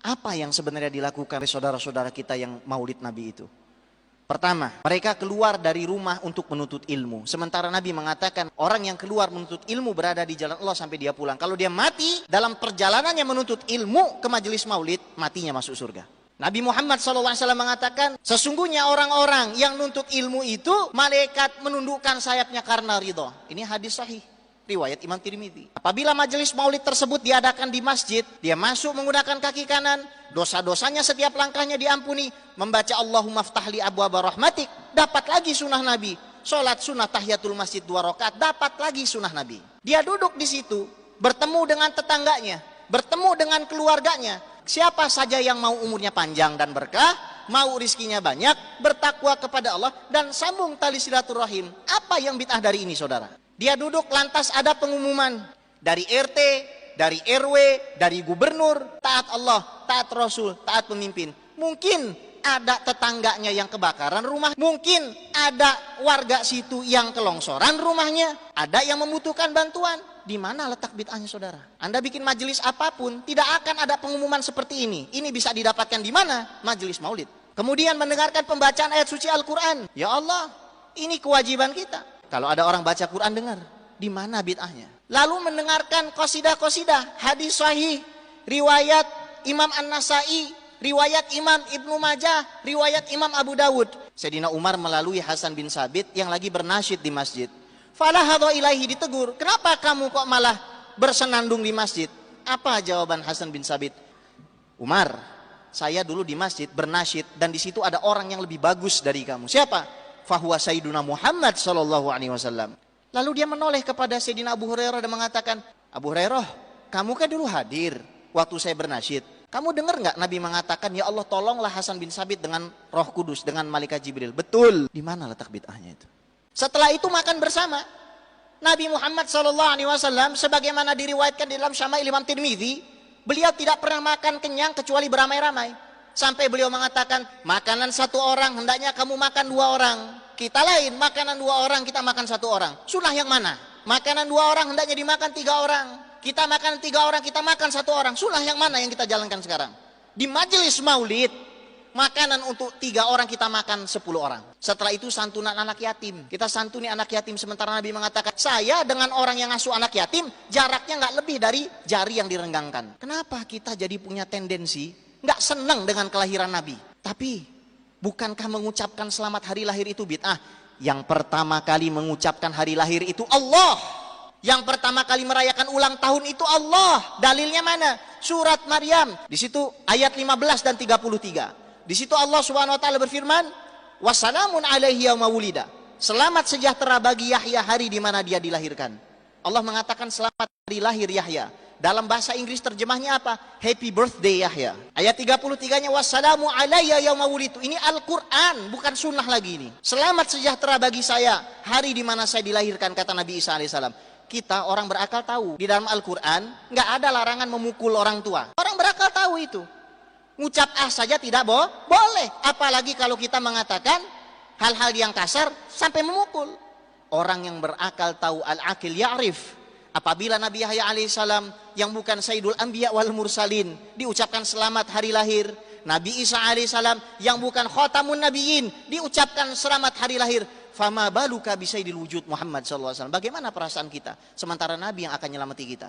Apa yang sebenarnya dilakukan oleh saudara-saudara kita yang maulid Nabi itu? Pertama, mereka keluar dari rumah untuk menuntut ilmu. Sementara Nabi mengatakan orang yang keluar menuntut ilmu berada di jalan Allah sampai dia pulang. Kalau dia mati dalam perjalanannya menuntut ilmu ke majelis maulid, matinya masuk surga. Nabi Muhammad SAW mengatakan, sesungguhnya orang-orang yang nuntut ilmu itu, malaikat menundukkan sayapnya karena ridho. Ini hadis sahih, riwayat Imam Tirmidzi. Apabila majelis maulid tersebut diadakan di masjid, dia masuk menggunakan kaki kanan, dosa-dosanya setiap langkahnya diampuni, membaca Allahumma ftahli abwaaba rahmatik, dapat lagi sunnah Nabi. Sholat sunnah tahiyatul masjid 2 rakaat, dapat lagi sunnah Nabi. Dia duduk di situ, bertemu dengan tetangganya, bertemu dengan keluarganya. Siapa saja yang mau umurnya panjang dan berkah, mau rizkinya banyak, bertakwa kepada Allah, dan sambung tali silaturahim. Apa yang bid'ah dari ini, saudara? Dia duduk lantas ada pengumuman dari RT, dari RW, dari gubernur, taat Allah, taat Rasul, taat pemimpin. Mungkin ada tetangganya yang kebakaran rumah, mungkin ada warga situ yang kelongsoran rumahnya, ada yang membutuhkan bantuan. Di mana letak bid'ahnya, saudara? Anda bikin majelis apapun, tidak akan ada pengumuman seperti ini. Ini bisa didapatkan di mana? Majelis maulid. Kemudian mendengarkan pembacaan ayat suci Al-Quran. Ya Allah, ini kewajiban kita. Kalau ada orang baca Quran, dengar. Di mana bid'ahnya? Lalu mendengarkan qasidah-qasidah, hadis sahih, riwayat Imam An-Nasai, riwayat Imam Ibnu Majah, riwayat Imam Abu Dawud. Sayyidina Umar melalui Hasan bin Sabit yang lagi bernasyid di masjid. Falah hadha ilaihi, ditegur. Kenapa kamu kok malah bersenandung di masjid? Apa jawaban Hasan bin Sabit? Umar, saya dulu di masjid bernasyid dan di situ ada orang yang lebih bagus dari kamu. Siapa? Fahuwa Sayyiduna Muhammad sallallahu alaihi wasallam. Lalu dia menoleh kepada Sayyidina Abu Hurairah dan mengatakan, Abu Hurairah, kamu kan dulu hadir waktu saya bernasyid. Kamu dengar nggak Nabi mengatakan, ya Allah tolonglah Hasan bin Sabit dengan Roh Kudus, dengan Malaikat Jibril? Betul. Di mana letak bid'ahnya itu? Setelah itu makan bersama. Nabi Muhammad SAW sebagaimana diriwayatkan di dalam Syama'il Imam Tirmidzi, beliau tidak pernah makan kenyang kecuali beramai-ramai. Sampai beliau mengatakan, makanan 1 orang hendaknya kamu makan 2 orang. Kita lain, makanan 2 orang kita makan 1 orang. Sunnah yang mana? Makanan 2 orang hendaknya dimakan 3 orang. Kita makan 3 orang, kita makan 1 orang. Sunnah yang mana yang kita jalankan sekarang? Di majelis maulid, makanan untuk 3 orang kita makan 10 orang. Setelah itu santunan anak yatim. Kita santuni anak yatim, sementara Nabi mengatakan, saya dengan orang yang ngasuh anak yatim jaraknya nggak lebih dari jari yang direnggangkan. Kenapa kita jadi punya tendensi nggak senang dengan kelahiran Nabi? Tapi bukankah mengucapkan selamat hari lahir itu bid'ah? Yang pertama kali mengucapkan hari lahir itu Allah. Yang pertama kali merayakan ulang tahun itu Allah. Dalilnya mana? Surat Maryam. Di situ ayat 15 dan 33. Di situ Allah Subhanahu wa taala berfirman, "Wassalamun alaihi yauma wulida." Selamat sejahtera bagi Yahya hari di mana dia dilahirkan. Allah mengatakan selamat hari lahir Yahya. Dalam bahasa Inggris terjemahnya apa? Happy birthday Yahya. Ayat 33-nya wassalamu alayya yauma wulidtu. Ini Al-Qur'an, bukan sunnah lagi ini. Selamat sejahtera bagi saya hari di mana saya dilahirkan, kata Nabi Isa alaihissalam. Kita orang berakal tahu, di dalam Al-Qur'an enggak ada larangan memukul orang tua. Orang berakal tahu itu. Ngucap saja tidak boleh, apalagi kalau kita mengatakan hal-hal yang kasar sampai memukul. Orang yang berakal tahu, al-akil ya'rif. Apabila Nabi Yahya alaihissalam yang bukan Sayyidul Anbiya wal Mursalin diucapkan selamat hari lahir, Nabi Isa alaihissalam yang bukan Khatamun Nabiyyin diucapkan selamat hari lahir, fama baluka bi Sayyidil Wujud Muhammad sallallahu alaihi wasallam. Bagaimana perasaan kita sementara Nabi yang akan nyelamati kita?